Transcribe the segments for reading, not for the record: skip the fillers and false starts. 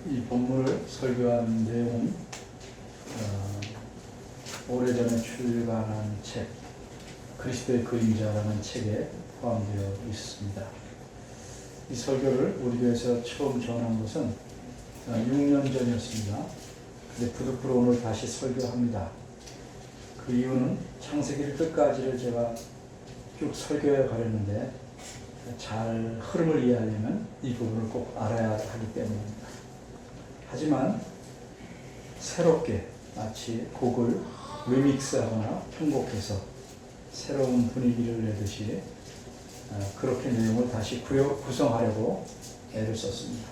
이 본문을 설교한 내용은 오래전에 출간한 책 그리스도의 그림자라는 책에 포함되어 있습니다. 이 설교를 우리 교회에서 처음 전한 것은 6년 전이었습니다. 근데 부득불어 오늘 다시 설교합니다. 그 이유는 창세기를 끝까지를 제가 쭉 설교해 가려는데 잘 흐름을 이해하려면 이 부분을 꼭 알아야 하기 때문입니다. 하지만 새롭게 마치 곡을 리믹스하거나 편곡해서 새로운 분위기를 내듯이 그렇게 내용을 다시 구성하려고 애를 썼습니다.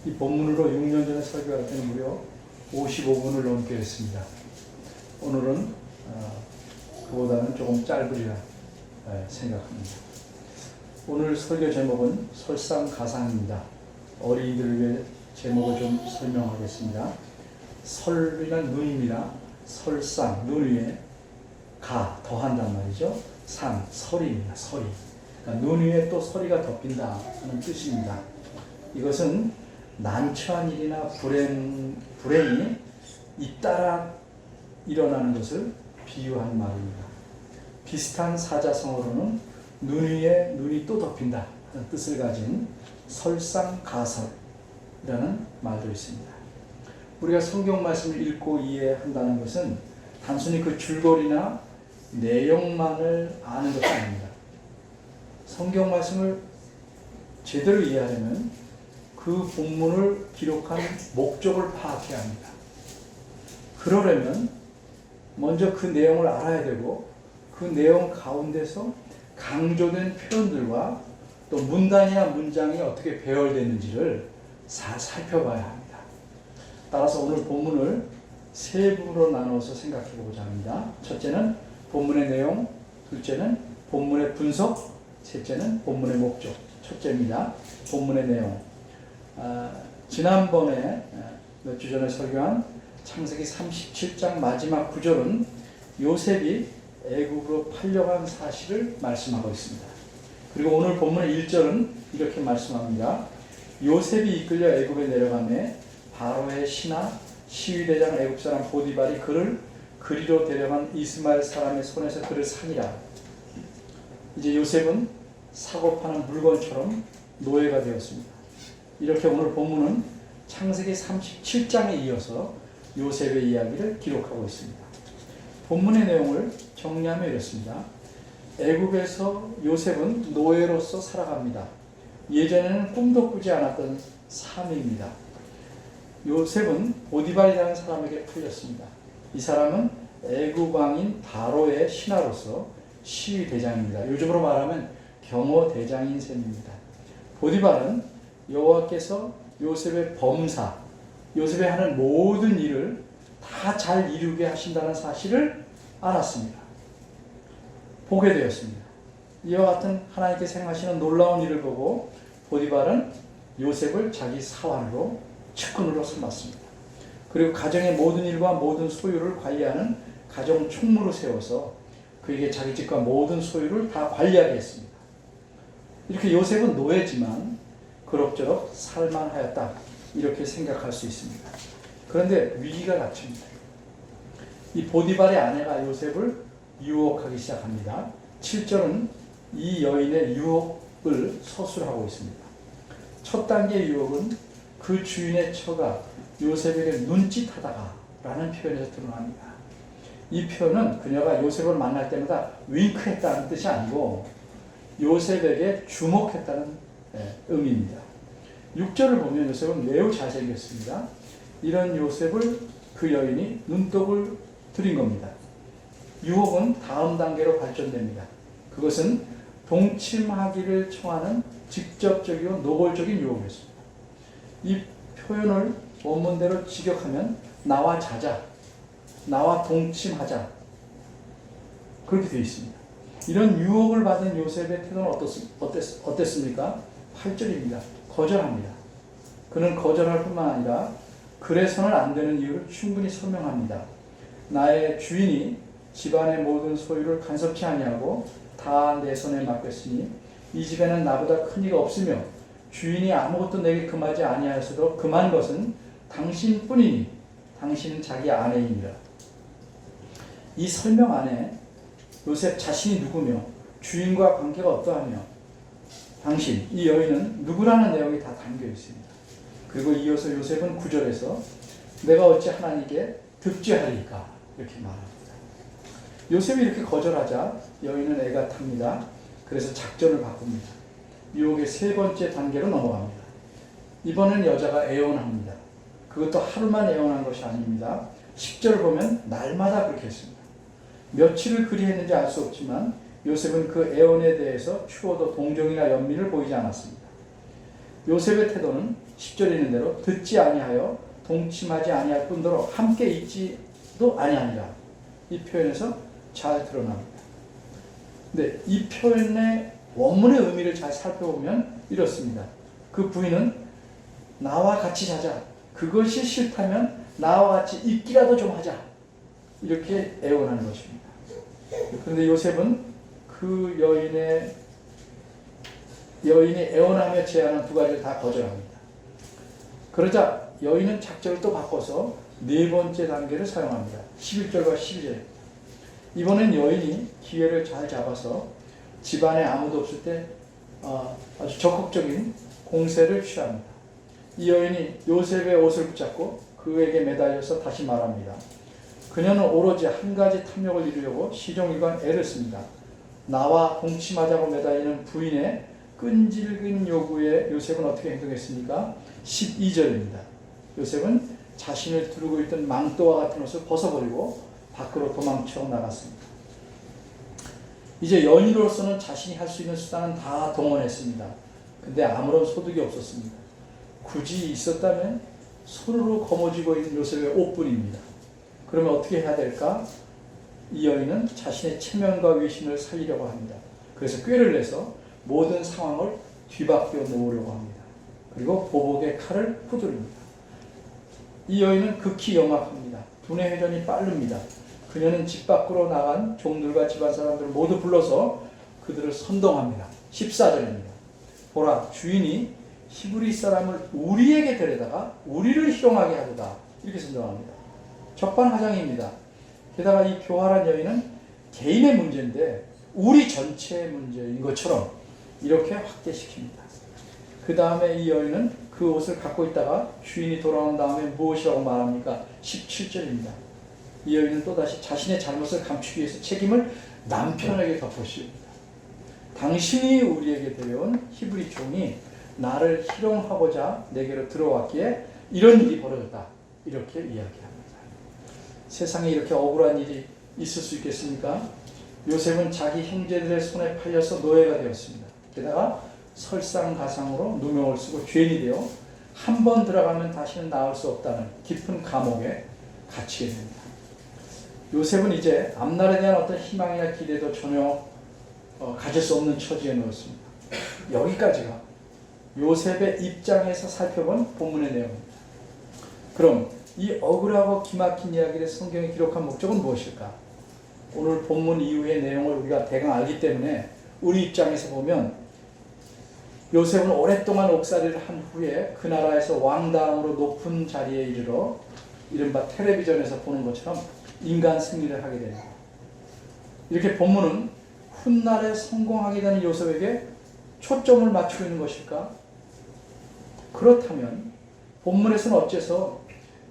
이 본문으로 6년 전에 설교할 때는 무려 55분을 넘게 했습니다. 오늘은 그보다는 조금 짧으리라 생각합니다. 오늘 설교 제목은 설상가상입니다. 어린이들을 위해 제목을 좀 설명하겠습니다. 설이란 눈입니다. 설상, 눈 위에 가, 더한단 말이죠. 상, 설입니다. 설이. 그러니까 눈 위에 또 설이가 덮인다 하는 뜻입니다. 이것은 난처한 일이나 불행이 잇따라 일어나는 것을 비유한 말입니다. 비슷한 사자성어로는 눈 위에 눈이 또 덮인다 하는 뜻을 가진 설상가설이라는 말도 있습니다. 우리가 성경 말씀을 읽고 이해한다는 것은 단순히 그 줄거리나 내용만을 아는 것이 아닙니다. 성경 말씀을 제대로 이해하려면 그 본문을 기록한 목적을 파악해야 합니다. 그러려면 먼저 그 내용을 알아야 되고 그 내용 가운데서 강조된 표현들과 또 문단이나 문장이 어떻게 배열되는지를 잘 살펴봐야 합니다. 따라서 오늘 본문을 세 부분으로 나누어서 생각해 보고자 합니다. 첫째는 본문의 내용, 둘째는 본문의 분석, 셋째는 본문의 목적. 첫째입니다. 본문의 내용. 지난번에 몇 주 전에 설교한 창세기 37장 마지막 구절은 요셉이 애굽으로 팔려간 사실을 말씀하고 있습니다. 그리고 오늘 본문의 1절은 이렇게 말씀합니다. 요셉이 이끌려 애굽에 내려가매 바로의 신하 시위대장 애굽 사람 보디발이 그를 그리로 데려간 이스마엘 사람의 손에서 그를 산이라. 이제 요셉은 사고 파는 물건처럼 노예가 되었습니다. 이렇게 오늘 본문은 창세기 37장에 이어서 요셉의 이야기를 기록하고 있습니다. 본문의 내용을 정리하면 이렇습니다. 애굽에서 요셉은 노예로서 살아갑니다. 예전에는 꿈도 꾸지 않았던 삶입니다. 요셉은 보디발이라는 사람에게 풀렸습니다. 이 사람은 애굽 왕인 바로의 신하로서 시위 대장입니다. 요즘으로 말하면 경호 대장인 셈입니다. 보디발은 여호와께서 요셉의 범사, 요셉이 하는 모든 일을 다 잘 이루게 하신다는 사실을 알았습니다. 보게 되었습니다. 이와 같은 하나님께서 행하시는 놀라운 일을 보고 보디발은 요셉을 자기 사환으로 측근으로 삼았습니다. 그리고 가정의 모든 일과 모든 소유를 관리하는 가정 총무로 세워서 그에게 자기 집과 모든 소유를 다 관리하게 했습니다. 이렇게 요셉은 노예지만 그럭저럭 살만하였다 이렇게 생각할 수 있습니다. 그런데 위기가 닥칩니다. 이 보디발의 아내가 요셉을 유혹하기 시작합니다. 7절은 이 여인의 유혹을 서술하고 있습니다. 첫 단계의 유혹은 그 주인의 처가 요셉에게 눈짓하다가 라는 표현에서 드러납니다. 이 표현은 그녀가 요셉을 만날 때마다 윙크했다는 뜻이 아니고 요셉에게 주목했다는 의미입니다. 6절을 보면 요셉은 매우 잘생겼습니다. 이런 요셉을 그 여인이 눈독을 들인 겁니다. 유혹은 다음 단계로 발전됩니다. 그것은 동침하기를 청하는 직접적이고 노골적인 유혹이었습니다. 이 표현을 원문대로 직역하면 나와 자자, 나와 동침하자 그렇게 되어 있습니다. 이런 유혹을 받은 요셉의 태도는 어땠습니까? 8절입니다. 거절합니다. 그는 거절할 뿐만 아니라 그래서는 안 되는 이유를 충분히 설명합니다. 나의 주인이 집안의 모든 소유를 간섭치 아니하고 다 내 손에 맡겼으니 이 집에는 나보다 큰 이가 없으며 주인이 아무것도 내게 금하지 아니하여서도 금한 것은 당신뿐이니 당신은 자기 아내이니라. 이 설명 안에 요셉 자신이 누구며 주인과 관계가 어떠하며 당신, 이 여인은 누구라는 내용이 다 담겨 있습니다. 그리고 이어서 요셉은 9절에서 내가 어찌 하나님께 득죄하리까 이렇게 말합니다. 요셉이 이렇게 거절하자 여인은 애가 탑니다. 그래서 작전을 바꿉니다. 유혹의 세 번째 단계로 넘어갑니다. 이번엔 여자가 애원합니다. 그것도 하루만 애원한 것이 아닙니다. 10절을 보면 날마다 그렇게 했습니다. 며칠을 그리 했는지 알 수 없지만 요셉은 그 애원에 대해서 추워도 동정이나 연민을 보이지 않았습니다. 요셉의 태도는 10절에 있는 대로 듣지 아니하여 동침하지 아니할 뿐더러 함께 있지도 아니하니라. 이 표현에서 잘 드러납니다. 근데 이 표현의 원문의 의미를 잘 살펴보면 이렇습니다. 그 부인은 나와 같이 자자. 그것이 싫다면 나와 같이 있기라도 좀 하자. 이렇게 애원하는 것입니다. 그런데 요셉은 그 여인이 애원하며 제안한 두 가지를 다 거절합니다. 그러자 여인은 작전을 또 바꿔서 네 번째 단계를 사용합니다. 11절과 12절. 이번엔 여인이 기회를 잘 잡아서 집안에 아무도 없을 때 아주 적극적인 공세를 취합니다. 이 여인이 요셉의 옷을 붙잡고 그에게 매달려서 다시 말합니다. 그녀는 오로지 한 가지 탐욕을 이루려고 시종일관 애를 씁니다. 나와 동침하자고 매달리는 부인의 끈질긴 요구에 요셉은 어떻게 행동했습니까? 12절입니다. 요셉은 자신을 두르고 있던 망토와 같은 옷을 벗어버리고 밖으로 도망쳐 나갔습니다. 이제 연인으로서는 자신이 할 수 있는 수단은 다 동원했습니다. 근데 아무런 소득이 없었습니다. 굳이 있었다면 손으로 거머쥐고 있는 요셉의 옷뿐입니다. 그러면 어떻게 해야 될까? 이 여인은 자신의 체면과 위신을 살리려고 합니다. 그래서 꾀를 내서 모든 상황을 뒤바뀌어 놓으려고 합니다. 그리고 보복의 칼을 휘두릅니다. 이 여인은 극히 영악합니다. 두뇌 회전이 빠릅니다. 그녀는 집 밖으로 나간 종들과 집안 사람들을 모두 불러서 그들을 선동합니다. 14절입니다. 보라, 주인이 히브리 사람을 우리에게 데려다가 우리를 희롱하게 하도다. 이렇게 선동합니다. 적반하장입니다. 게다가 이 교활한 여인은 개인의 문제인데 우리 전체의 문제인 것처럼 이렇게 확대시킵니다. 그 다음에 이 여인은 그 옷을 갖고 있다가 주인이 돌아온 다음에 무엇이라고 말합니까? 17절입니다. 이 여인은 또다시 자신의 잘못을 감추기 위해서 책임을 남편에게 덮어씌웁니다. 당신이 우리에게 데려온 히브리 종이 나를 희롱하고자 내게로 들어왔기에 이런 일이 벌어졌다. 이렇게 이야기합니다. 세상에 이렇게 억울한 일이 있을 수 있겠습니까? 요셉은 자기 형제들의 손에 팔려서 노예가 되었습니다. 게다가 설상가상으로 누명을 쓰고 죄인이 되어 한 번 들어가면 다시는 나올 수 없다는 깊은 감옥에 갇히게 됩니다. 요셉은 이제 앞날에 대한 어떤 희망이나 기대도 전혀 가질 수 없는 처지에 놓였습니다. 여기까지가 요셉의 입장에서 살펴본 본문의 내용입니다. 그럼 이 억울하고 기막힌 이야기를 성경에 기록한 목적은 무엇일까? 오늘 본문 이후의 내용을 우리가 대강 알기 때문에 우리 입장에서 보면 요셉은 오랫동안 옥살이를 한 후에 그 나라에서 왕다음으로 높은 자리에 이르러 이른바 텔레비전에서 보는 것처럼 인간 승리를 하게 됩니다. 이렇게 본문은 훗날에 성공하게 되는 요셉에게 초점을 맞추고 있는 것일까? 그렇다면 본문에서는 어째서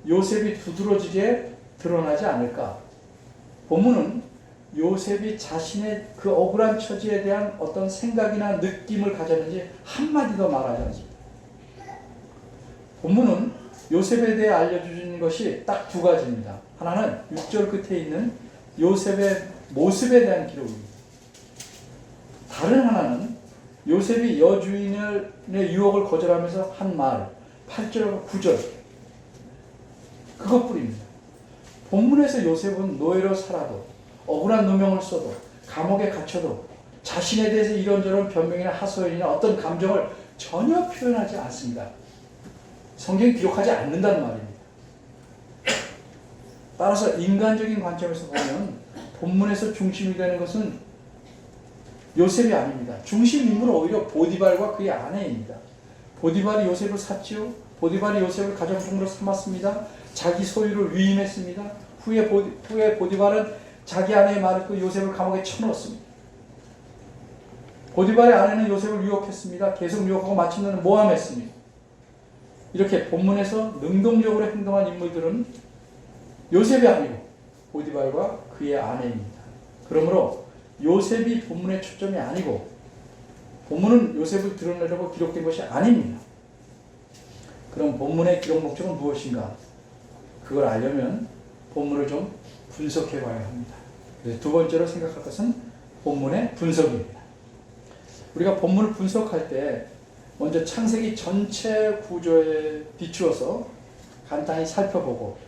요셉이 두드러지게 드러나지 않을까? 본문은 요셉이 자신의 그 억울한 처지에 대한 어떤 생각이나 느낌을 가졌는지 한마디도 말하지 않습니다. 본문은 요셉에 대해 알려주는 것이 딱 두 가지입니다. 하나는 6절 끝에 있는 요셉의 모습에 대한 기록입니다. 다른 하나는 요셉이 여주인의 유혹을 거절하면서 한 말, 8절과 9절, 그것뿐입니다. 본문에서 요셉은 노예로 살아도 억울한 누명을 써도 감옥에 갇혀도 자신에 대해서 이런저런 변명이나 하소연이나 어떤 감정을 전혀 표현하지 않습니다. 성경이 기록하지 않는다는 말입니다. 따라서 인간적인 관점에서 보면 본문에서 중심이 되는 것은 요셉이 아닙니다. 중심 인물은 오히려 보디발과 그의 아내입니다. 보디발이 요셉을 샀지요. 보디발이 요셉을 가정통으로 삼았습니다. 자기 소유를 위임했습니다. 후에 보디발은 자기 아내의 말을 듣고 요셉을 감옥에 쳐넣었습니다. 보디발의 아내는 요셉을 유혹했습니다. 계속 유혹하고 마침내는 모함했습니다. 이렇게 본문에서 능동적으로 행동한 인물들은 요셉이 아니고 보디발과 그의 아내입니다. 그러므로 요셉이 본문의 초점이 아니고 본문은 요셉을 드러내려고 기록된 것이 아닙니다. 그럼 본문의 기록 목적은 무엇인가? 그걸 알려면 본문을 좀 분석해 봐야 합니다. 그래서 두 번째로 생각할 것은 본문의 분석입니다. 우리가 본문을 분석할 때 먼저 창세기 전체 구조에 비추어서 간단히 살펴보고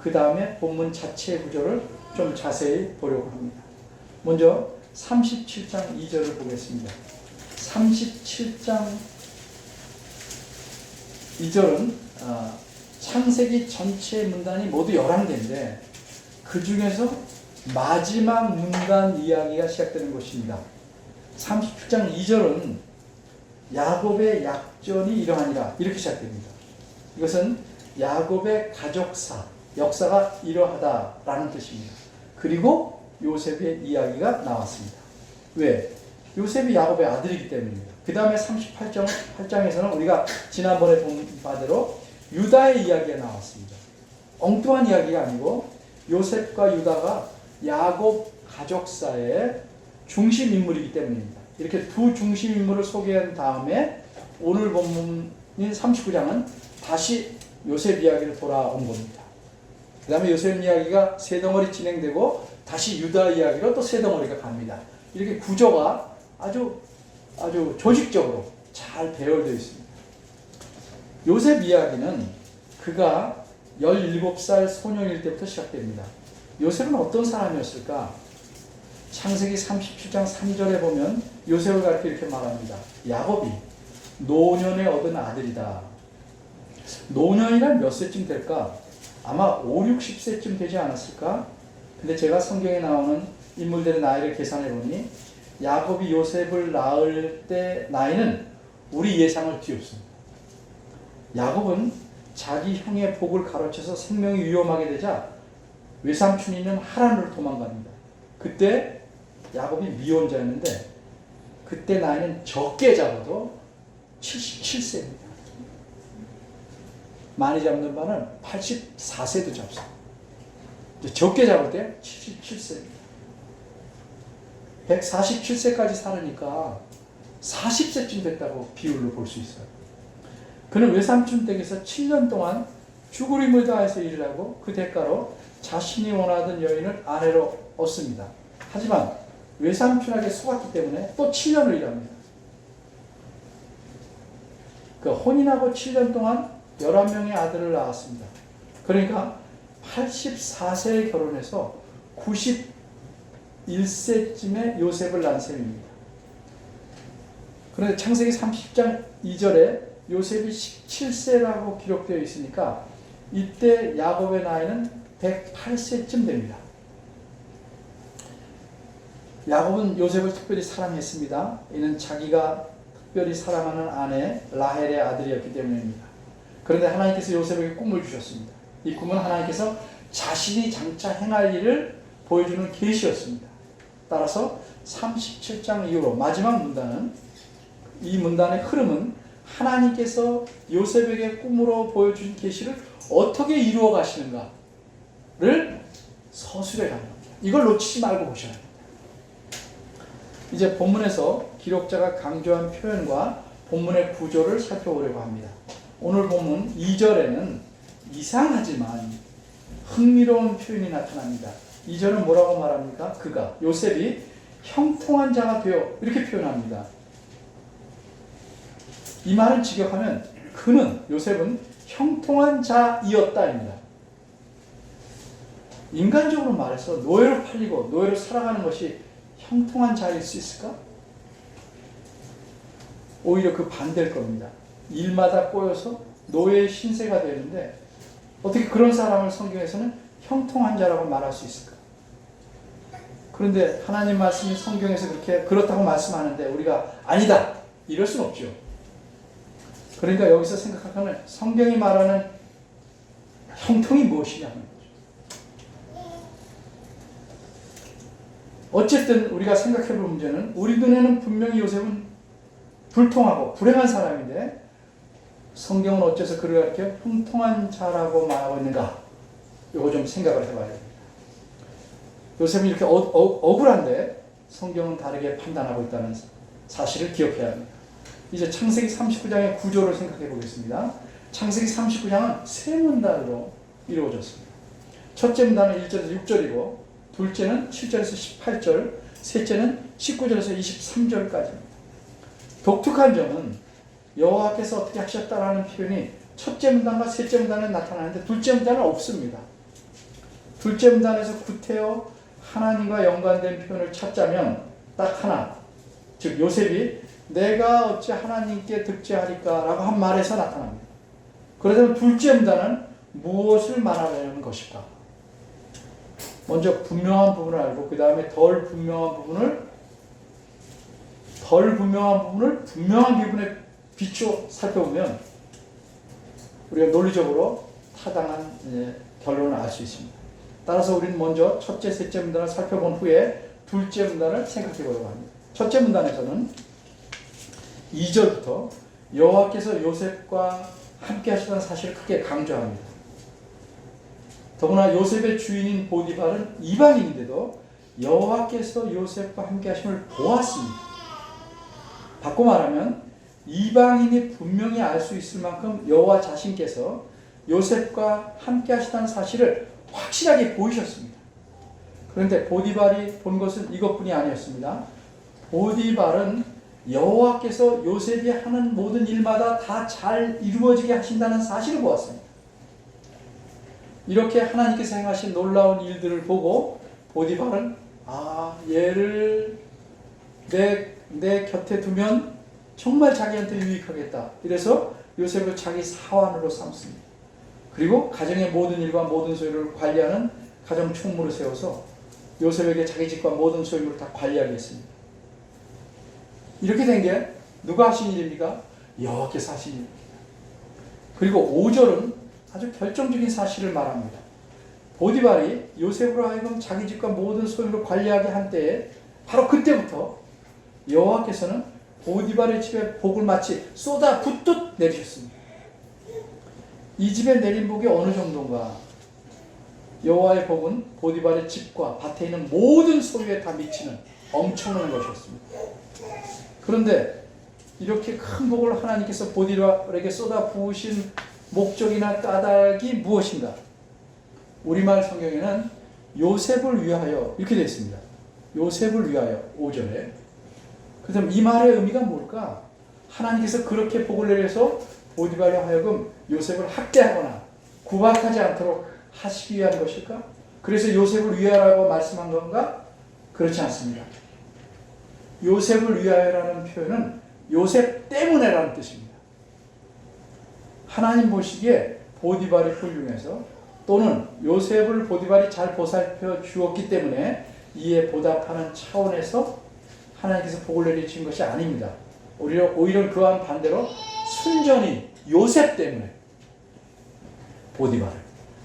그 다음에 본문 자체의 구조를 좀 자세히 보려고 합니다. 먼저 37장 2절을 보겠습니다. 37장 2절은 창세기 전체 문단이 모두 11개인데 그 중에서 마지막 문단 이야기가 시작되는 것입니다. 37장 2절은 야곱의 약전이 이러하니라 이렇게 시작됩니다. 이것은 야곱의 가족사, 역사가 이러하다라는 뜻입니다. 그리고 요셉의 이야기가 나왔습니다. 왜? 요셉이 야곱의 아들이기 때문입니다. 그 다음에 38장에서는 우리가 지난번에 본 바대로 유다의 이야기가 나왔습니다. 엉뚱한 이야기가 아니고 요셉과 유다가 야곱 가족사의 중심 인물이기 때문입니다. 이렇게 두 중심 인물을 소개한 다음에 오늘 본문인 39장은 다시 요셉 이야기로 돌아온 겁니다. 그 다음에 요셉 이야기가 세 덩어리 진행되고 다시 유다 이야기로 또 세 덩어리가 갑니다. 이렇게 구조가 아주 조직적으로 잘 배열되어 있습니다. 요셉 이야기는 그가 17살 소년일 때부터 시작됩니다. 요셉은 어떤 사람이었을까? 창세기 37장 3절에 보면 요셉을 가리켜 이렇게 말합니다. 야곱이 노년에 얻은 아들이다. 노년이란 몇 세쯤 될까? 아마 5, 60세쯤 되지 않았을까? 근데 제가 성경에 나오는 인물들의 나이를 계산해 보니 야곱이 요셉을 낳을 때 나이는 우리 예상을 뒤엎습니다. 야곱은 자기 형의 복을 가로채서 생명이 위험하게 되자 외삼촌이 있는 하란으로 도망갑니다. 그때 야곱이 미혼자였는데 그때 나이는 적게 잡아도 77세입니다. 많이 잡는 바는 84세도 잡습니다. 적게 잡을 때 77세입니다. 147세까지 살으니까 40세쯤 됐다고 비율로 볼 수 있어요. 그는 외삼촌 댁에서 7년 동안 죽으림을 다해서 일을 하고 그 대가로 자신이 원하던 여인을 아내로 얻습니다. 하지만 외삼촌에게 속았기 때문에 또 7년을 일합니다. 그 혼인하고 7년 동안 11명의 아들을 낳았습니다. 그러니까 84세에 결혼해서 91세쯤에 요셉을 낳은 셈입니다. 그런데 창세기 30장 2절에 요셉이 17세라고 기록되어 있으니까 이때 야곱의 나이는 108세쯤 됩니다. 야곱은 요셉을 특별히 사랑했습니다. 이는 자기가 특별히 사랑하는 아내 라헬의 아들이었기 때문입니다. 그런데 하나님께서 요셉에게 꿈을 주셨습니다. 이 꿈은 하나님께서 자신이 장차 행할 일을 보여주는 계시였습니다. 따라서 37장 이후로 마지막 문단은 이 문단의 흐름은 하나님께서 요셉에게 꿈으로 보여준 계시를 어떻게 이루어 가시는가를 서술해 가는 겁니다. 이걸 놓치지 말고 보셔야 합니다. 이제 본문에서 기록자가 강조한 표현과 본문의 구조를 살펴보려고 합니다. 오늘 본문 2절에는 이상하지만 흥미로운 표현이 나타납니다. 2절은 뭐라고 말합니까? 그가, 요셉이 형통한 자가 되어 이렇게 표현합니다. 이 말을 직역하면 그는, 요셉은 형통한 자이었다입니다. 인간적으로 말해서 노예로 팔리고 노예로 살아가는 것이 형통한 자일 수 있을까? 오히려 그 반대일 겁니다. 일마다 꼬여서 노예의 신세가 되는데 어떻게 그런 사람을 성경에서는 형통한 자라고 말할 수 있을까? 그런데 하나님 말씀이 성경에서 그렇다고 말씀하는데 우리가 아니다! 이럴 수는 없죠. 그러니까 여기서 생각하면 성경이 말하는 형통이 무엇이냐는 거죠. 어쨌든 우리가 생각해볼 문제는 우리 눈에는 분명히 요셉은 불통하고 불행한 사람인데 성경은 어째서 그를 이렇게 형통한 자라고 말하고 있는가? 이거 좀 생각을 해봐야 됩니다. 요셉은 이렇게 억울한데 성경은 다르게 판단하고 있다는 사실을 기억해야 합니다. 이제 창세기 39장의 구조를 생각해 보겠습니다. 창세기 39장은 세 문단으로 이루어졌습니다. 첫째 문단은 1절에서 6절이고 둘째는 7절에서 18절, 셋째는 19절에서 23절까지입니다. 독특한 점은 여호와께서 어떻게 하셨다라는 표현이 첫째 문단과 셋째 문단에 나타나는데 둘째 문단은 없습니다. 둘째 문단에서 구태여 하나님과 연관된 표현을 찾자면 딱 하나, 즉 요셉이 내가 어찌 하나님께 득죄하리까 라고 한 말에서 나타납니다. 그러면 둘째 문단은 무엇을 말하려는 것일까? 먼저 분명한 부분을 알고 그 다음에 덜 분명한 부분을 분명한 부분에 비추어 살펴보면 우리가 논리적으로 타당한 결론을 알 수 있습니다. 따라서 우리는 먼저 첫째, 셋째 문단을 살펴본 후에 둘째 문단을 생각해 보려고 합니다. 첫째 문단에서는 2절부터 여호와께서 요셉과 함께 하시던 사실을 크게 강조합니다. 더구나 요셉의 주인인 보디발은 이방인인데도 여호와께서 요셉과 함께 하심을 보았습니다. 바꿔 말하면 이방인이 분명히 알 수 있을 만큼 여호와 자신께서 요셉과 함께 하시다는 사실을 확실하게 보이셨습니다. 그런데 보디발이 본 것은 이것뿐이 아니었습니다. 보디발은 여호와께서 요셉이 하는 모든 일마다 다 잘 이루어지게 하신다는 사실을 보았습니다. 이렇게 하나님께서 행하신 놀라운 일들을 보고 보디발은 얘를 내 곁에 두면 정말 자기한테 유익하겠다. 이래서 요셉을 자기 사환으로 삼습니다. 그리고 가정의 모든 일과 모든 소유를 관리하는 가정 총무를 세워서 요셉에게 자기 집과 모든 소유를 다 관리하게 했습니다. 이렇게 된 게 누가 하신 일입니까? 여호와께서 하신 일입니다. 그리고 5절은 아주 결정적인 사실을 말합니다. 보디발이 요셉으로 하여금 자기 집과 모든 소유를 관리하게 한 때에 바로 그때부터 여호와께서는 보디발의 집에 복을 마치 쏟아붓듯 내리셨습니다. 이 집에 내린 복이 어느 정도인가? 여호와의 복은 보디발의 집과 밭에 있는 모든 소유에 다 미치는 엄청난 것이었습니다. 그런데 이렇게 큰 복을 하나님께서 보디발에게 쏟아부으신 목적이나 까닭이 무엇인가? 우리말 성경에는 요셉을 위하여 이렇게 되어 있습니다. 요셉을 위하여 5절에. 그럼 이 말의 의미가 뭘까? 하나님께서 그렇게 복을 내려서 보디발로 하여금 요셉을 학대하거나 구박하지 않도록 하시기 위한 것일까? 그래서 요셉을 위하라고 말씀한 건가? 그렇지 않습니다. 요셉을 위하여라는 표현은 요셉 때문에라는 뜻입니다. 하나님 보시기에 보디발이 훌륭해서 또는 요셉을 보디발이 잘 보살펴 주었기 때문에 이에 보답하는 차원에서 하나님께서 복을 내리신 것이 아닙니다. 오히려 그와는 반대로 순전히 요셉 때문에 보디발을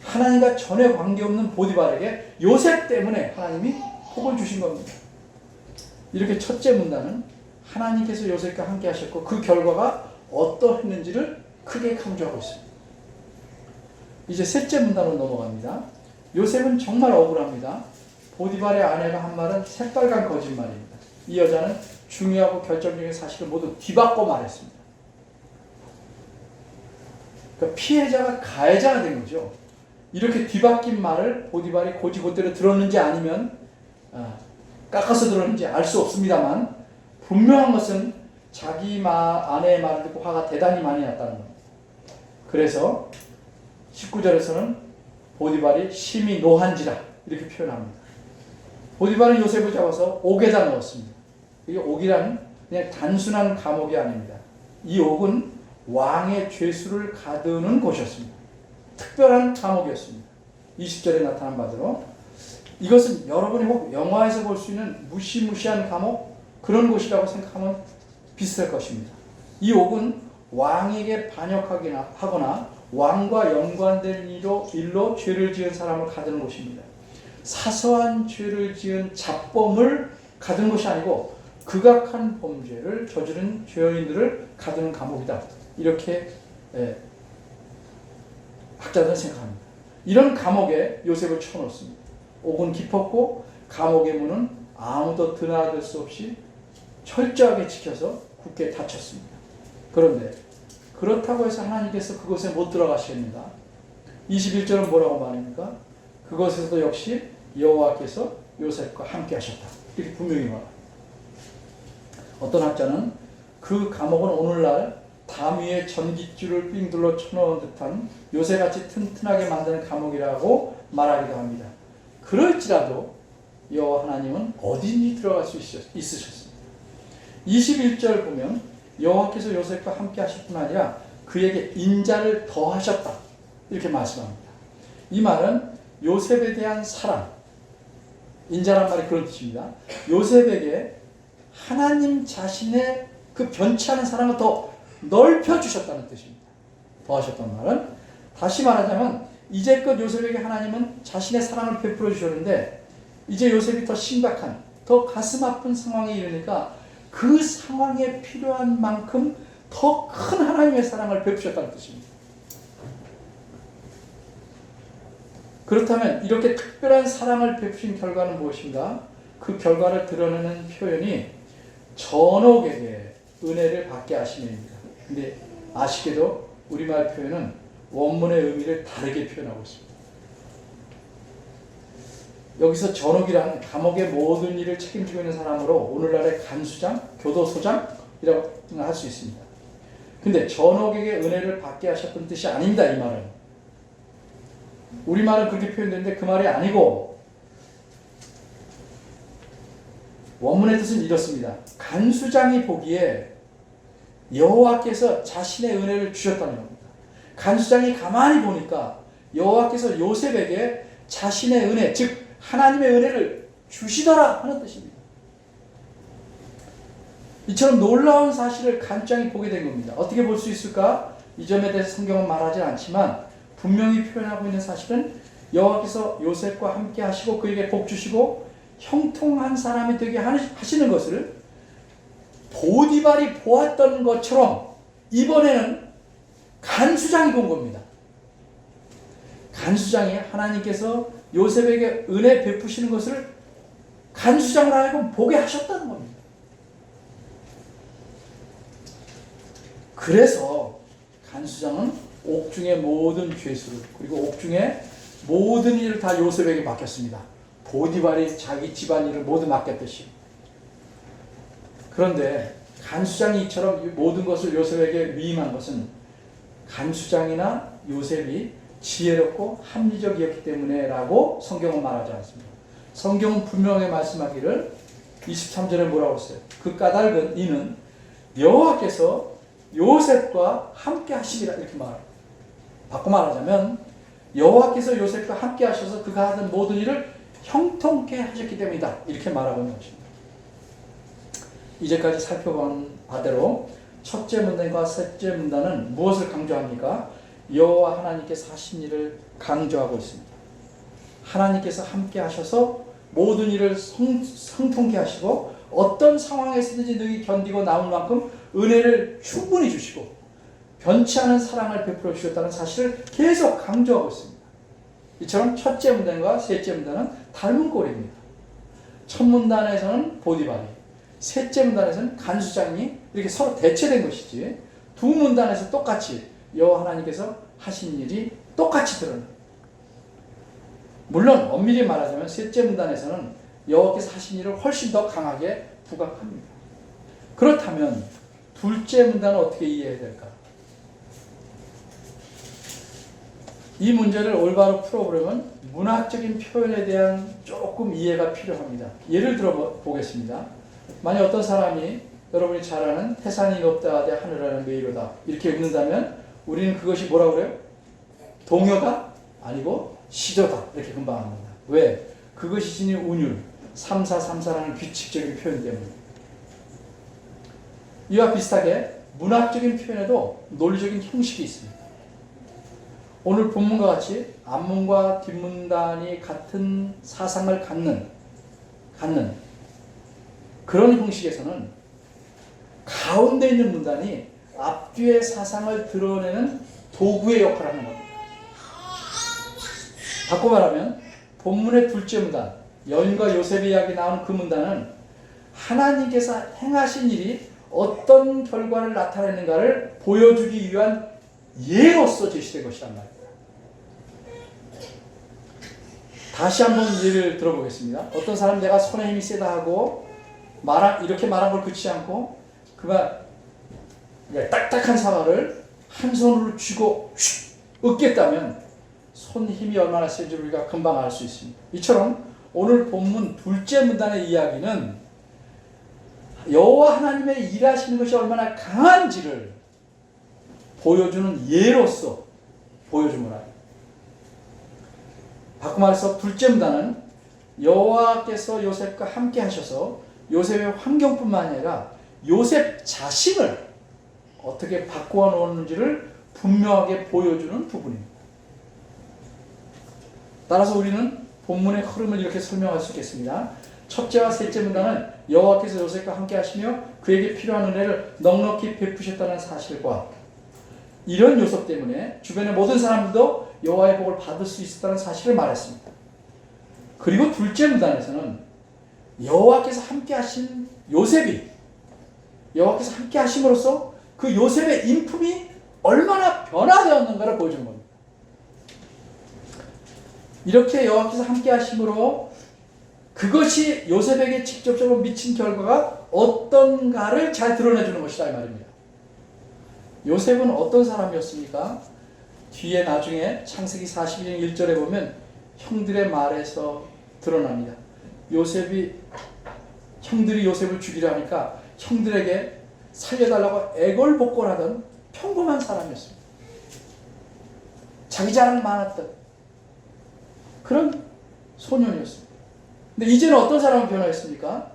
하나님과 전혀 관계없는 보디발에게 요셉 때문에 하나님이 복을 주신 겁니다. 이렇게 첫째 문단은 하나님께서 요셉과 함께 하셨고 그 결과가 어떠했는지를 크게 강조하고 있습니다. 이제 셋째 문단으로 넘어갑니다. 요셉은 정말 억울합니다. 보디발의 아내가 한 말은 새빨간 거짓말입니다. 이 여자는 중요하고 결정적인 사실을 모두 뒤바꿔 말했습니다. 그러니까 피해자가 가해자가 된 거죠. 이렇게 뒤바뀐 말을 보디발이 고지고대로 들었는지 아니면 깎아서 들었는지 알 수 없습니다만 분명한 것은 자기 아내의 말을 듣고 화가 대단히 많이 났다는 겁니다. 그래서 19절에서는 보디발이 심히 노한지라 이렇게 표현합니다. 보디발은 요셉을 잡아서 옥에다 넣었습니다. 이게 옥이란 그냥 단순한 감옥이 아닙니다. 이 옥은 왕의 죄수를 가두는 곳이었습니다. 특별한 감옥이었습니다. 20절에 나타난 바대로 이것은 여러분이 혹 영화에서 볼 수 있는 무시무시한 감옥 그런 곳이라고 생각하면 비슷할 것입니다. 이 옥은 왕에게 반역하거나 하거나 왕과 연관된 일로 죄를 지은 사람을 가두는 곳입니다. 사소한 죄를 지은 잡범을 가두는 것이 아니고 극악한 범죄를 저지른 죄인들을 가두는 감옥이다. 이렇게 학자들은 생각합니다. 이런 감옥에 요셉을 쳐넣습니다. 옥은 깊었고 감옥의 문은 아무도 드나들 수 없이 철저하게 지켜서 굳게 닫혔습니다. 그런데 그렇다고 해서 하나님께서 그곳에 못 들어가십니다. 21절은 뭐라고 말합니까? 그곳에서도 역시 여호와께서 요셉과 함께 하셨다. 이렇게 분명히 말합니다. 어떤 학자는 그 감옥은 오늘날 담 위에 전깃줄을 삥둘러 쳐넣은 듯한 요새같이 튼튼하게 만드는 감옥이라고 말하기도 합니다. 그럴지라도 여호와 하나님은 어디든지 들어갈 수 있으셨습니다. 21절 보면 여호와께서 요셉과 함께 하실 뿐 아니라 그에게 인자를 더하셨다. 이렇게 말씀합니다. 이 말은 요셉에 대한 사랑, 인자란 말이 그런 뜻입니다. 요셉에게 하나님 자신의 그 변치 않은 사랑을 더 넓혀주셨다는 뜻입니다. 더하셨다는 말은 다시 말하자면 이제껏 요셉에게 하나님은 자신의 사랑을 베풀어 주셨는데 이제 요셉이 더 심각한, 더 가슴 아픈 상황에 이르니까 그 상황에 필요한 만큼 더 큰 하나님의 사랑을 베푸셨다는 뜻입니다. 그렇다면 이렇게 특별한 사랑을 베푸신 결과는 무엇인가? 그 결과를 드러내는 표현이 전옥에게 은혜를 받게 하심입니다. 근데 아쉽게도 우리말 표현은 원문의 의미를 다르게 표현하고 있습니다. 여기서 전옥이란 감옥의 모든 일을 책임지고 있는 사람으로 오늘날의 간수장, 교도소장이라고 할 수 있습니다. 근데 전옥에게 은혜를 받게 하셨던 뜻이 아닙니다. 이 말은. 우리말은 그렇게 표현되는데 그 말이 아니고 원문의 뜻은 이렇습니다. 간수장이 보기에 여호와께서 자신의 은혜를 주셨다는 겁니다. 간수장이 가만히 보니까 여호와께서 요셉에게 자신의 은혜, 즉 하나님의 은혜를 주시더라 하는 뜻입니다. 이처럼 놀라운 사실을 간수장이 보게 된 겁니다. 어떻게 볼 수 있을까? 이 점에 대해서 성경은 말하지 않지만 분명히 표현하고 있는 사실은 여호와께서 요셉과 함께 하시고 그에게 복 주시고 형통한 사람이 되게 하시는 것을 보디발이 보았던 것처럼 이번에는 간수장이 본 겁니다. 간수장이 하나님께서 요셉에게 은혜 베푸시는 것을 간수장을 하여금 보게 하셨다는 겁니다. 그래서 간수장은 옥중의 모든 죄수를 그리고 옥중의 모든 일을 다 요셉에게 맡겼습니다. 보디발이 자기 집안일을 모두 맡겼듯이. 그런데 간수장이 이처럼 모든 것을 요셉에게 위임한 것은 간수장이나 요셉이 지혜롭고 합리적이었기 때문에 라고 성경은 말하지 않습니다. 성경은 분명하게 말씀하기를 23절에 뭐라고 했어요? 그 까닭은 이는 여호와께서 요셉과 함께 하시리라 이렇게 말합니다. 바꿔 말하자면 여호와께서 요셉과 함께 하셔서 그가 하는 모든 일을 형통케 하셨기 때문이다. 이렇게 말하고 있는 것입니다. 이제까지 살펴본 바대로 첫째 문단과 셋째 문단은 무엇을 강조합니까? 여호와 하나님께서 하신 일을 강조하고 있습니다. 하나님께서 함께 하셔서 모든 일을 형통케 하시고 어떤 상황에서든지 능히 견디고 남을 만큼 은혜를 충분히 주시고 변치 않은 사랑을 베풀어 주셨다는 사실을 계속 강조하고 있습니다. 이처럼 첫째 문단과 셋째 문단은 닮은 꼴입니다. 첫 문단에서는 보디발이, 셋째 문단에서는 간수장이 이렇게 서로 대체된 것이지 두 문단에서 똑같이 여호와 하나님께서 하신 일이 똑같이 드러납니다. 물론 엄밀히 말하자면 셋째 문단에서는 여호와께서 하신 일을 훨씬 더 강하게 부각합니다. 그렇다면 둘째 문단은 어떻게 이해해야 될까? 이 문제를 올바로 풀어보려면 문학적인 표현에 대한 조금 이해가 필요합니다. 예를 들어 보겠습니다. 만약 어떤 사람이 여러분이 잘 아는 태산이 높다 하되 하늘하는 메이로다 이렇게 읽는다면 우리는 그것이 뭐라고 그래요? 동요가 아니고 시조다 이렇게 금방 합니다. 왜? 그것이 지닌 운율 3-4-3-4라는 규칙적인 표현 때문에. 이와 비슷하게 문학적인 표현에도 논리적인 형식이 있습니다. 오늘 본문과 같이 앞문과 뒷문단이 같은 사상을 갖는 그런 형식에서는 가운데 있는 문단이 앞뒤의 사상을 드러내는 도구의 역할을 하는 겁니다. 바꿔 말하면 본문의 둘째 문단, 여인과 요셉의 이야기 나오는 그 문단은 하나님께서 행하신 일이 어떤 결과를 나타내는가를 보여주기 위한 예로서 제시된 것이란 말입니다. 다시 한번 예를 들어보겠습니다. 어떤 사람이 내가 손에 힘이 세다 하고 이렇게 말한 걸 그치지 않고 그만 딱딱한 사과를 한 손으로 쥐고 으깼다면 손 힘이 얼마나 센지 우리가 금방 알 수 있습니다. 이처럼 오늘 본문 둘째 문단의 이야기는 여호와 하나님의 일하시는 것이 얼마나 강한지를 보여주는 예로서 보여준 거랍니다. 바꿔 말해서 둘째 문단은 여호와께서 요셉과 함께 하셔서 요셉의 환경뿐만 아니라 요셉 자신을 어떻게 바꾸어 놓았는지를 분명하게 보여주는 부분입니다. 따라서 우리는 본문의 흐름을 이렇게 설명할 수 있겠습니다. 첫째와 셋째 문단은 여호와께서 요셉과 함께 하시며 그에게 필요한 은혜를 넉넉히 베푸셨다는 사실과 이런 요소 때문에 주변의 모든 사람들도 여호와의 복을 받을 수 있었다는 사실을 말했습니다. 그리고 둘째 문단에서는 여호와께서 함께 하신 여호와께서 함께 하심으로써 그 요셉의 인품이 얼마나 변화되었는가를 보여주는 겁니다. 이렇게 여호와께서 함께 하심으로 그것이 요셉에게 직접적으로 미친 결과가 어떤가를 잘 드러내주는 것이다 이 말입니다. 요셉은 어떤 사람이었습니까? 뒤에 나중에 창세기 42장 1절에 보면 형들의 말에서 드러납니다. 형들이 요셉을 죽이려 하니까 형들에게 살려달라고 애걸복걸하던 평범한 사람이었습니다. 자기 자랑 많았던 그런 소년이었습니다. 근데 이제는 어떤 사람으로 변화했습니까?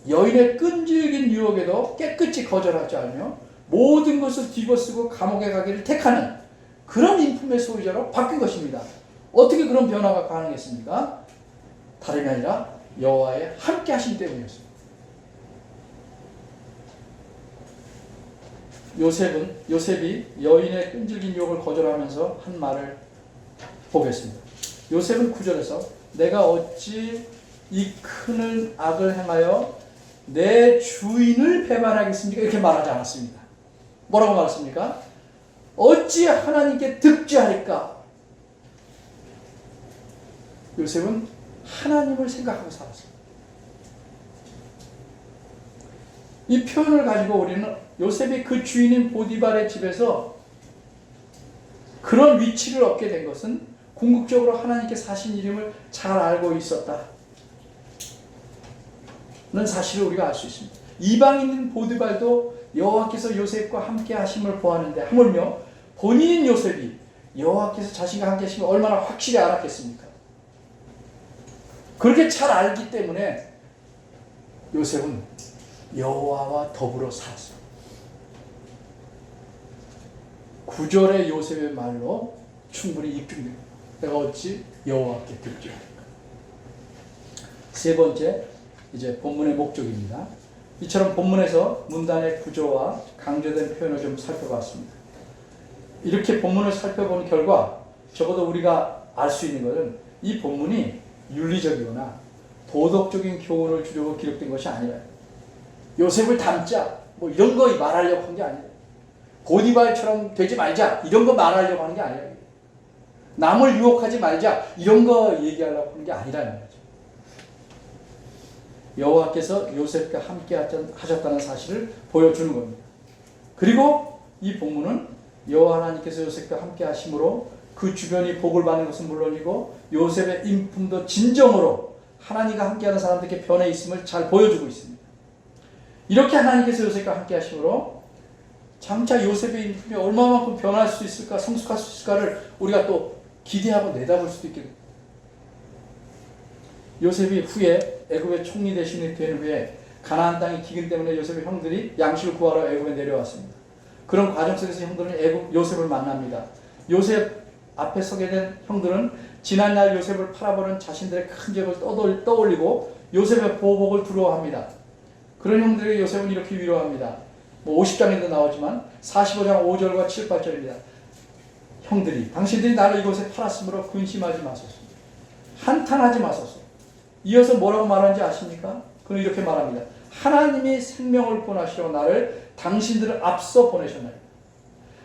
여인의 끈질긴 유혹에도 깨끗이 거절하지 않으며 모든 것을 뒤집어쓰고 감옥에 가기를 택하는 그런 인품의 소유자로 바뀐 것입니다. 어떻게 그런 변화가 가능했습니까? 다름이 아니라 여호와의 함께 하심 때문이었습니다. 요셉이 여인의 끈질긴 유혹을 거절하면서 한 말을 보겠습니다. 요셉은 9절에서 내가 어찌 이 큰 악을 행하여 내 주인을 배반하겠습니까? 이렇게 말하지 않았습니다. 뭐라고 말했습니까? 어찌 하나님께 득죄하리까? 요셉은 하나님을 생각하고 살았습니다. 이 표현을 가지고 우리는 요셉이 그 주인인 보디발의 집에서 그런 위치를 얻게 된 것은 궁극적으로 하나님께서 하신 일임을 잘 알고 있었다는 사실을 우리가 알 수 있습니다. 이방인인 보디발도 여호와께서 요셉과 함께 하심을 보았는데 하물며 본인인 요셉이 여호와께서 자신과 함께 하심을 얼마나 확실히 알았겠습니까? 그렇게 잘 알기 때문에 요셉은 여호와와 더불어 살았습니다. 9절의 요셉의 말로 충분히 입증됩니다. 내가 어찌 여호와께 득죄하리까? 세 번째, 이제 본문의 목적입니다. 이처럼 본문에서 문단의 구조와 강조된 표현을 좀 살펴봤습니다. 이렇게 본문을 살펴본 결과 적어도 우리가 알 수 있는 것은 이 본문이 윤리적이거나 도덕적인 교훈을 주려고 기록된 것이 아니라 요셉을 닮자 뭐 이런 거 말하려고 한 게 아니라 보디발처럼 되지 말자 이런 거 말하려고 하는 게 아니라 남을 유혹하지 말자 이런 거 얘기하려고 하는 게 아니라는 거죠. 여호와께서 요셉과 함께 하셨다는 사실을 보여주는 겁니다. 그리고 이 본문은 여호와 하나님께서 요셉과 함께 하심으로 그 주변이 복을 받는 것은 물론이고 요셉의 인품도 진정으로 하나님과 함께하는 사람들에게 변해 있음을 잘 보여주고 있습니다. 이렇게 하나님께서 요셉과 함께 하심으로 장차 요셉의 인품이 얼마만큼 변할 수 있을까, 성숙할 수 있을까를 우리가 또 기대하고 내다볼 수도 있겠습니다. 요셉이 후에 애굽의 총리 대신이 된 후에 가나안 땅의 기근 때문에 요셉의 형들이 양식을 구하러 애굽에 내려왔습니다. 그런 과정 속에서 형들은 애굽 요셉을 만납니다. 요셉 앞에 서게 된 형들은 지난날 요셉을 팔아버린 자신들의 큰 죄를 떠올리고 요셉의 보복을 두려워합니다. 그런 형들에게 요셉은 이렇게 위로합니다. 50장에도 나오지만 45장 5절과 7, 8절입니다. 형들이 당신들이 나를 이곳에 팔았으므로 근심하지 마소서. 한탄하지 마소서. 이어서 뭐라고 말하는지 아십니까? 그는 이렇게 말합니다. 하나님이 생명을 보내시려 나를 당신들을 앞서 보내셨나니.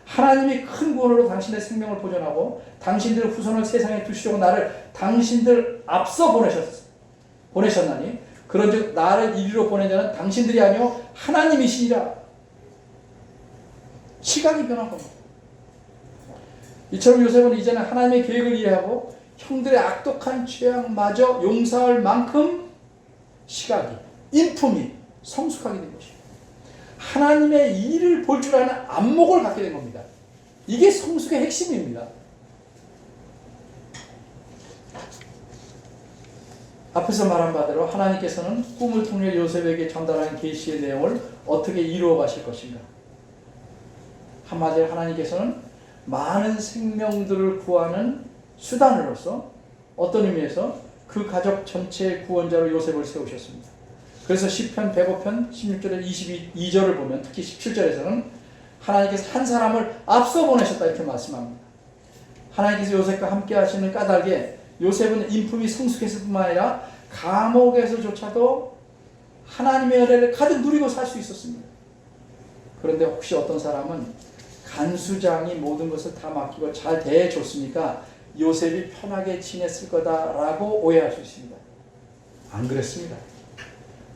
하나님이 큰 구원으로 당신의 생명을 보존하고 당신들의 후손을 세상에 두시려고 나를 당신들 앞서 보내셨나니 그런즉 나를 이리로 보낸 자는 당신들이 아니요 하나님이시니라. 시각이 변한 겁니다. 이처럼 요셉은 이제는 하나님의 계획을 이해하고 형들의 악독한 죄악마저 용서할 만큼 시각이, 인품이 성숙하게 된 것입니다. 하나님의 일을 볼 줄 아는 안목을 갖게 된 겁니다. 이게 성숙의 핵심입니다. 앞에서 말한 바대로 하나님께서는 꿈을 통해 요셉에게 전달한 계시의 내용을 어떻게 이루어 가실 것인가. 한마디로 하나님께서는 많은 생명들을 구하는 수단으로서 어떤 의미에서 그 가족 전체의 구원자로 요셉을 세우셨습니다. 그래서 시편 105편 16절에 22절을 보면 특히 17절에서는 하나님께서 한 사람을 앞서 보내셨다 이렇게 말씀합니다. 하나님께서 요셉과 함께 하시는 까닭에 요셉은 인품이 성숙했을 뿐만 아니라 감옥에서조차도 하나님의 은혜를 가득 누리고 살 수 있었습니다. 그런데 혹시 어떤 사람은 간수장이 모든 것을 다 맡기고 잘 대해줬으니까 요셉이 편하게 지냈을 거다라고 오해할 수 있습니다. 안 그랬습니다.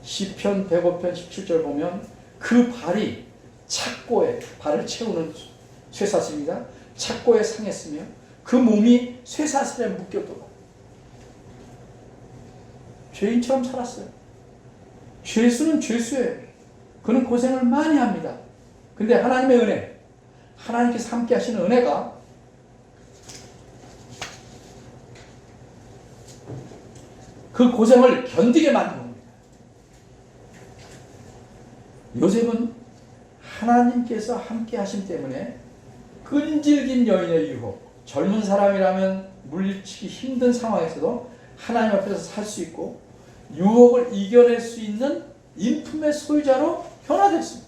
시편 105편 17절 보면 그 발이 착고에 발을 채우는 쇠사슬입니다. 착고에 상했으며 그 몸이 쇠사슬에 묶였더라. 죄인처럼 살았어요. 죄수는 죄수예요. 그는 고생을 많이 합니다. 근데 하나님의 은혜, 하나님께서 함께 하시는 은혜가 그 고생을 견디게 만든 겁니다. 요셉은 하나님께서 함께 하심 때문에 끈질긴 여인의 유혹, 젊은 사람이라면 물리치기 힘든 상황에서도 하나님 앞에서 살 수 있고 유혹을 이겨낼 수 있는 인품의 소유자로 변화됐습니다.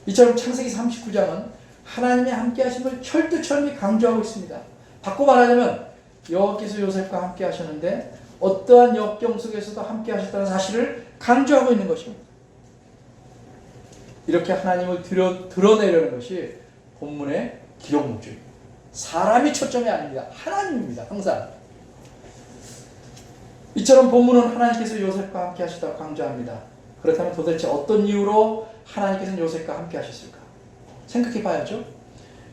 이처럼 창세기 39장은 하나님의 함께 하심을 철두철미 강조하고 있습니다. 바꿔 말하자면 여호와께서 요셉과 함께 하셨는데 어떠한 역경 속에서도 함께 하셨다는 사실을 강조하고 있는 것입니다. 이렇게 하나님을 드러내려는 것이 본문의 기록 목적입니다. 사람이 초점이 아닙니다. 하나님입니다. 항상. 이처럼 본문은 하나님께서 요셉과 함께 하시다고 강조합니다. 그렇다면 도대체 어떤 이유로 하나님께서는 요셉과 함께 하셨을까? 생각해 봐야죠.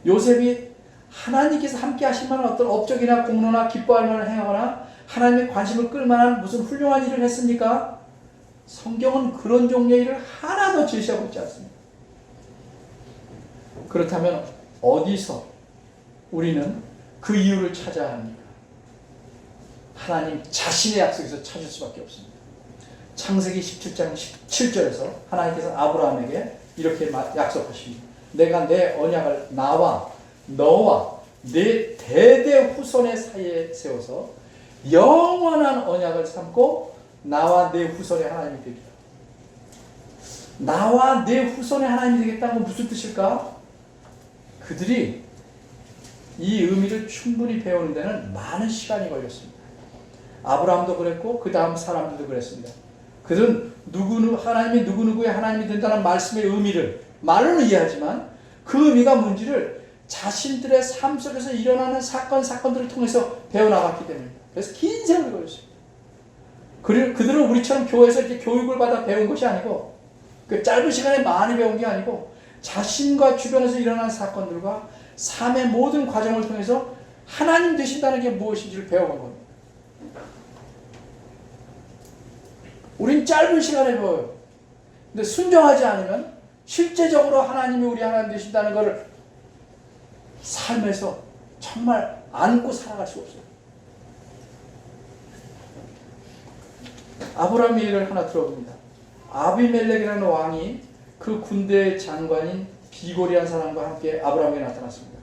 요셉이 하나님께서 함께 하실 만한 어떤 업적이나 공로나 기뻐할 만한 행하거나 하나님의 관심을 끌 만한 무슨 훌륭한 일을 했습니까? 성경은 그런 종류의 일을 하나도 제시하고 있지 않습니다. 그렇다면 어디서 우리는 그 이유를 찾아야 합니까? 하나님 자신의 약속에서 찾을 수밖에 없습니다. 창세기 17장 17절에서 하나님께서 아브라함에게 이렇게 약속하십니다. 내가 내 언약을 나와 너와 내 대대 후손의 사이에 세워서 영원한 언약을 삼고 나와 내 후손의 하나님이 되리라. 나와 내 후손의 하나님이 되겠다는 건 무슨 뜻일까? 그들이 이 의미를 충분히 배우는 데는 많은 시간이 걸렸습니다. 아브라함도 그랬고 그 다음 사람들도 그랬습니다. 그들은 하나님이 누구누구의 하나님이 된다는 말씀의 의미를 말로는 이해하지만 그 의미가 뭔지를 자신들의 삶 속에서 일어나는 사건들을 통해서 배워나갔기 때문입니다. 그래서 긴 세월이 걸렸습니다. 그들은 우리처럼 교회에서 이렇게 교육을 받아 배운 것이 아니고 그 짧은 시간에 많이 배운 게 아니고 자신과 주변에서 일어나는 사건들과 삶의 모든 과정을 통해서 하나님 되신다는 게 무엇인지를 배워간 겁니다. 우린 짧은 시간에 배워요. 근데 순종하지 않으면 실제적으로 하나님이 우리 하나님 되신다는 것을 삶에서 정말 안고 살아갈 수 없어요. 아브라함의 일을 하나 들어봅니다. 아비멜렉이라는 왕이 그 군대의 장관인 비고리한 사람과 함께 아브라함에게 나타났습니다.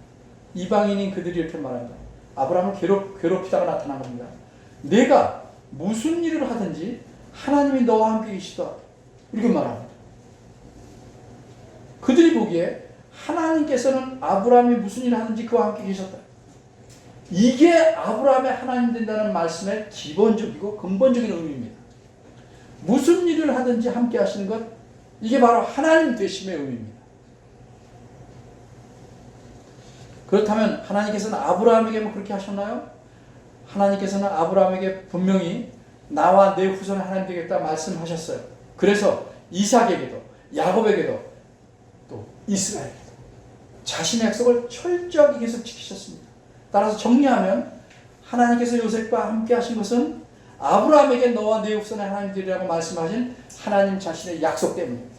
이방인인 그들이 이렇게 말합니다. 아브라함을 괴롭히다가 나타난 겁니다. 내가 무슨 일을 하든지 하나님이 너와 함께 계시다. 이렇게 말합니다. 그들이 보기에 하나님께서는 아브라함이 무슨 일을 하든지 그와 함께 계셨다. 이게 아브라함의 하나님 된다는 말씀의 기본적이고 근본적인 의미입니다. 무슨 일을 하든지 함께 하시는 것, 이게 바로 하나님 되심의 의미입니다. 그렇다면 하나님께서는 아브라함에게만 그렇게 하셨나요? 하나님께서는 아브라함에게 분명히 나와 내 후손은 하나님 되겠다 말씀하셨어요. 그래서 이삭에게도 야곱에게도 또 이스라엘에게도 자신의 약속을 철저하게 계속 지키셨습니다. 따라서 정리하면 하나님께서 요셉과 함께 하신 것은 아브라함에게 너와 내 후손의 하나님 되리라고 말씀하신 하나님 자신의 약속 때문입니다.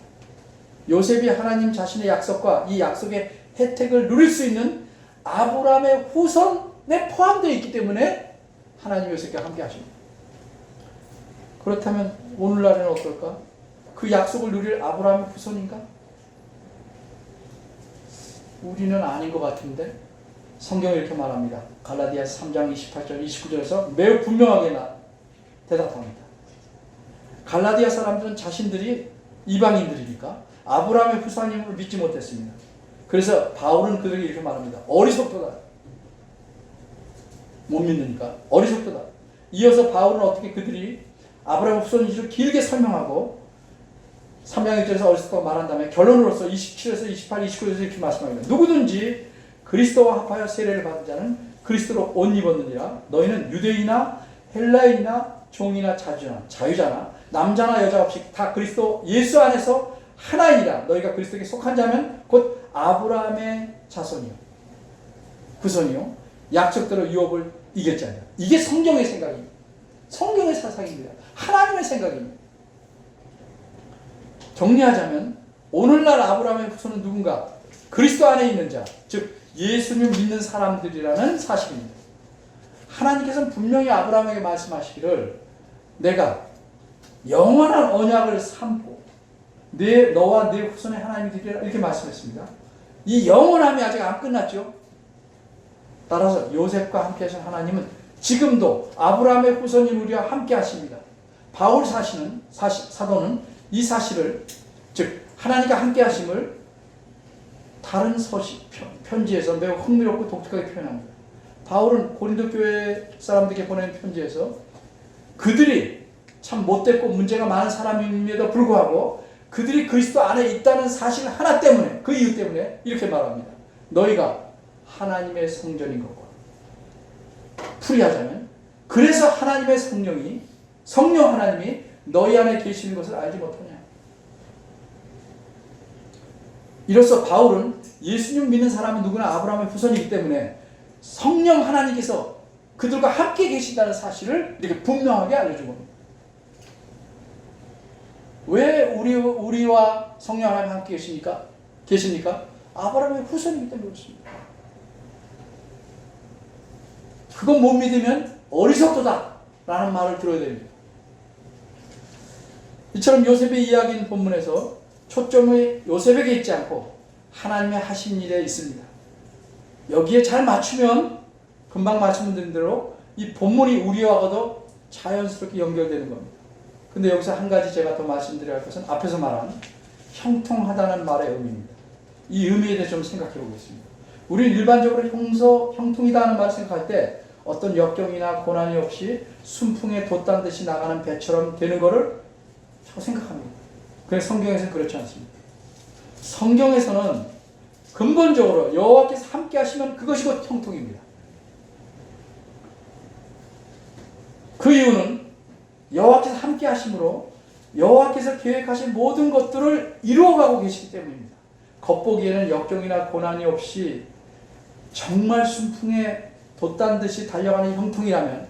요셉이 하나님 자신의 약속과 이 약속의 혜택을 누릴 수 있는 아브라함의 후손에 포함되어 있기 때문에 하나님 요셉과 함께 하십니다. 그렇다면 오늘날에는 어떨까? 그 약속을 누릴 아브라함의 후손인가? 우리는 아닌 것 같은데 성경이 이렇게 말합니다. 갈라디아서 3장 28절 29절에서 매우 분명하게 대답합니다. 갈라디아 사람들은 자신들이 이방인들이니까 아브라함의 후손임을 믿지 못했습니다. 그래서 바울은 그들에게 이렇게 말합니다. 어리석도다. 못 믿으니까 어리석도다. 이어서 바울은 어떻게 그들이 아브라함 후손인 줄 길게 설명하고 3장 1절에서 어리석다고 말한 다음에 결론으로서 27에서 28, 29에서 이렇게 말씀합니다. 누구든지 그리스도와 합하여 세례를 받은 자는 그리스도로 옷 입었느니라. 너희는 유대인이나 헬라인이나 종이나 자유자나 남자나 여자 없이 다 그리스도 예수 안에서 하나이니라. 너희가 그리스도에게 속한 자면 곧 아브라함의 자손이요 후손이요 약속대로 유업을 이길 자니라. 이게 성경의 생각입니다. 성경의 사상입니다. 하나님의 생각입니다. 정리하자면 오늘날 아브라함의 후손은 누군가? 그리스도 안에 있는 자, 즉 예수님 믿는 사람들이라는 사실입니다. 하나님께서는 분명히 아브라함에게 말씀하시기를 내가 영원한 언약을 삼고 너와 내 후손의 하나님이 되리라 이렇게 말씀했습니다. 이 영원함이 아직 안 끝났죠. 따라서 요셉과 함께 하신 하나님은 지금도 아브라함의 후손인 우리와 함께 하십니다. 바울 사도는 이 사실을, 즉 하나님과 함께 하심을 다른 편지에서 매우 흥미롭고 독특하게 표현합니다. 바울은 고린도 교회 사람들에게 보낸 편지에서 그들이 참 못됐고 문제가 많은 사람임에도 불구하고 그들이 그리스도 안에 있다는 사실 하나 때문에, 그 이유 때문에 이렇게 말합니다. 너희가 하나님의 성전인 것과 풀이하자면 그래서 하나님의 성령 하나님이 너희 안에 계시는 것을 알지 못하냐. 이로써 바울은 예수님 믿는 사람이 누구나 아브라함의 후손이기 때문에 성령 하나님께서 그들과 함께 계신다는 사실을 이렇게 분명하게 알려준 겁니다. 왜 우리와 성령 하나님 함께 계십니까? 아브라함의 후손이기 때문에 그렇습니다. 그건 못 믿으면 어리석도다 라는 말을 들어야 됩니다. 이처럼 요셉의 이야기인 본문에서 초점이 요셉에게 있지 않고 하나님의 하신 일에 있습니다. 여기에 잘 맞추면 금방 말씀드린 대로 이 본문이 우리와도 자연스럽게 연결되는 겁니다. 근데 여기서 한 가지 제가 더 말씀드려야 할 것은 앞에서 말한 형통하다는 말의 의미입니다. 이 의미에 대해 좀 생각해 보겠습니다. 우리는 일반적으로 형통이다 하는 말을 생각할 때 어떤 역경이나 고난이 없이 순풍에 돛단 듯이 나가는 배처럼 되는 것을 생각합니다. 그런데 성경에서는 그렇지 않습니다. 성경에서는 근본적으로 여호와께서 함께 하시면 그것이 곧 형통입니다. 그 이유는 여호와께서 함께 하심으로 여호와께서 계획하신 모든 것들을 이루어가고 계시기 때문입니다. 겉보기에는 역경이나 고난이 없이 정말 순풍에 돛단 듯이 달려가는 형통이라면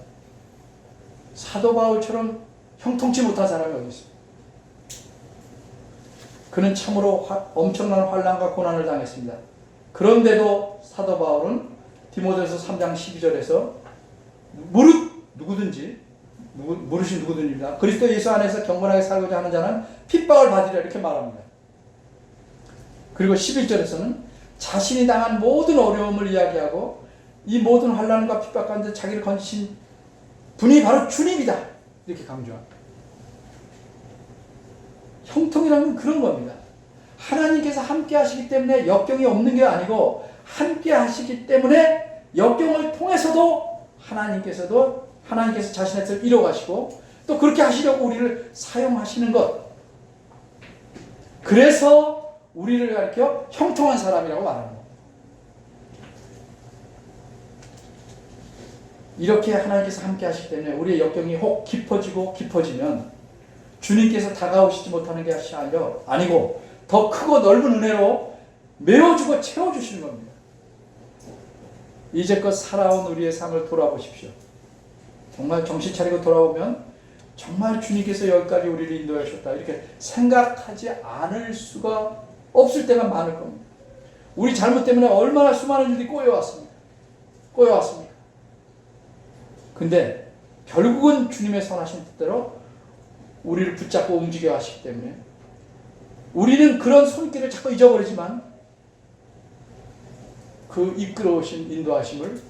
사도 바울처럼 형통치 못한 사람이 어디 있습니까? 그는 참으로 엄청난 환난과 고난을 당했습니다. 그런데도 사도 바울은 디모데후서 3장 12절에서 누구든지 그리스도 예수 안에서 경건하게 살고자 하는 자는 핍박을 받으리라 이렇게 말합니다. 그리고 11절에서는 자신이 당한 모든 어려움을 이야기하고 이 모든 환난과 핍박 가운데 자기를 건지신 분이 바로 주님이다. 이렇게 강조합니다. 형통이라는 그런 겁니다. 하나님께서 함께 하시기 때문에 역경이 없는 게 아니고 함께 하시기 때문에 역경을 통해서도 하나님께서 자신의 뜻을 이뤄가시고 또 그렇게 하시려고 우리를 사용하시는 것. 그래서 우리를 가리켜 형통한 사람이라고 말하는 겁니다. 이렇게 하나님께서 함께 하시기 때문에 우리의 역경이 혹 깊어지면 주님께서 다가오시지 못하는 것이 아니고 더 크고 넓은 은혜로 메워주고 채워주시는 겁니다. 이제껏 살아온 우리의 삶을 돌아보십시오. 정말 정신 차리고 돌아보면 정말 주님께서 여기까지 우리를 인도하셨다 이렇게 생각하지 않을 수가 없을 때가 많을 겁니다. 우리 잘못 때문에 얼마나 수많은 일들이 꼬여왔습니까? 근데 결국은 주님의 선하신 뜻대로 우리를 붙잡고 움직여 하시기 때문에 우리는 그런 손길을 자꾸 잊어버리지만 그 이끌어오신 인도하심을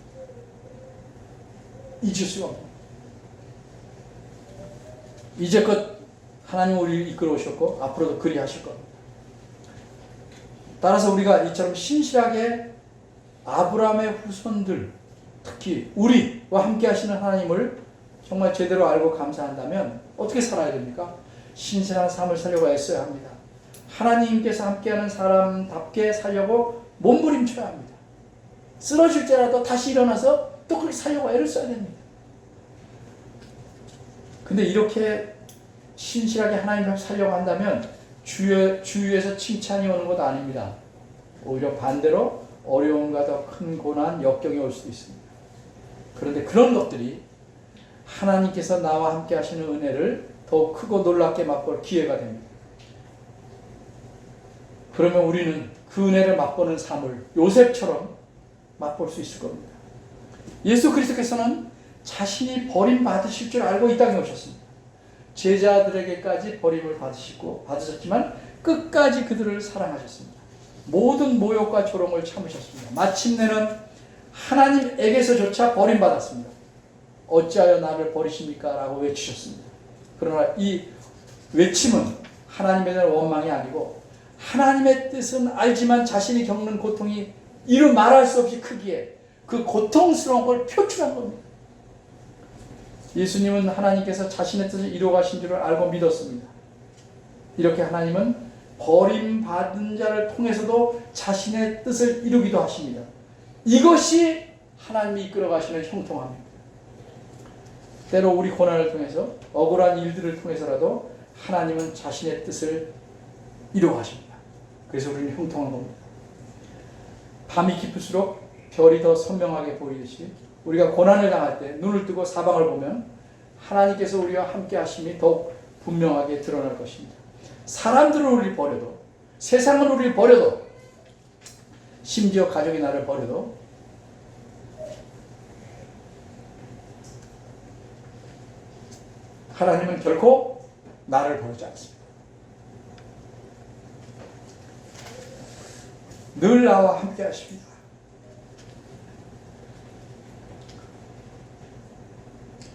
잊을 수가 없습니다. 이제껏 하나님 우리를 이끌어오셨고 앞으로도 그리 하실 겁니다. 따라서 우리가 이처럼 신실하게 아브라함의 후손들, 특히 우리와 함께 하시는 하나님을 정말 제대로 알고 감사한다면 어떻게 살아야 됩니까? 신실한 삶을 살려고 애써야 합니다. 하나님께서 함께하는 사람답게 살려고 몸부림쳐야 합니다. 쓰러질지라도 다시 일어나서 또 그렇게 살려고 애를 써야 됩니다. 근데 이렇게 신실하게 하나님을 살려고 한다면 주위에서 칭찬이 오는 것도 아닙니다. 오히려 반대로 어려움과 더 큰 고난, 역경이 올 수도 있습니다. 그런데 그런 것들이 하나님께서 나와 함께 하시는 은혜를 더욱 크고 놀랍게 맛볼 기회가 됩니다. 그러면 우리는 그 은혜를 맛보는 삶을 요셉처럼 맛볼 수 있을 겁니다. 예수 그리스도께서는 자신이 버림받으실 줄 알고 이 땅에 오셨습니다. 제자들에게까지 버림을 받으셨지만 끝까지 그들을 사랑하셨습니다. 모든 모욕과 조롱을 참으셨습니다. 마침내는 하나님에게서조차 버림받았습니다. 어찌하여 나를 버리십니까? 라고 외치셨습니다. 그러나 이 외침은 하나님에 대한 원망이 아니고 하나님의 뜻은 알지만 자신이 겪는 고통이 이루 말할 수 없이 크기에 그 고통스러운 걸 표출한 겁니다. 예수님은 하나님께서 자신의 뜻을 이루어가신 줄을 알고 믿었습니다. 이렇게 하나님은 버림받은 자를 통해서도 자신의 뜻을 이루기도 하십니다. 이것이 하나님이 이끌어가시는 형통함입니다. 때로 우리 고난을 통해서 억울한 일들을 통해서라도 하나님은 자신의 뜻을 이루어가십니다. 그래서 우리는 형통한 겁니다. 밤이 깊을수록 별이 더 선명하게 보이듯이 우리가 고난을 당할 때 눈을 뜨고 사방을 보면 하나님께서 우리와 함께 하심이 더욱 분명하게 드러날 것입니다. 사람들은 우리를 버려도, 세상은 우리를 버려도, 심지어 가족이 나를 버려도 하나님은 결코 나를 버리지 않습니다. 늘 나와 함께 하십니다.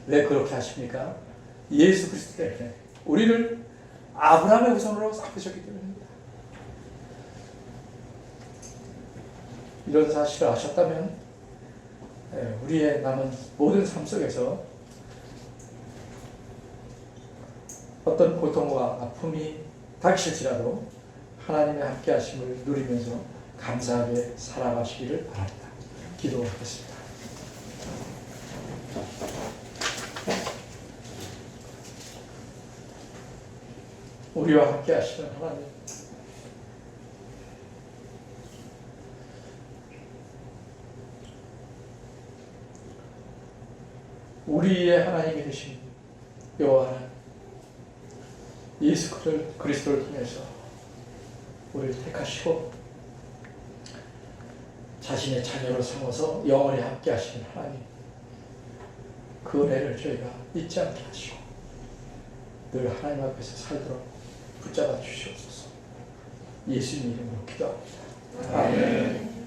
왜 그렇게 하십니까? 예수 그리스도 때문에 우리를 아브라함의 후손으로 삼으셨기 때문입니다. 이런 사실을 아셨다면 우리의 남은 모든 삶 속에서 어떤 고통과 아픔이 닥칠지라도 하나님의 함께 하심을 누리면서 감사하게 살아가시기를 바랍니다. 기도하겠습니다. 우리와 함께 하시는 하나님, 우리의 하나님이 되신 여호와 하나님, 예수 그리스도를 통해서 우리를 택하시고 자신의 자녀로 삼아서 영원히 함께 하시는 하나님, 그 은혜를 저희가 잊지 않게 하시고 늘 하나님 앞에서 살도록 붙잡아 주시옵소서. 예수님 이름으로 기도합니다. 아멘.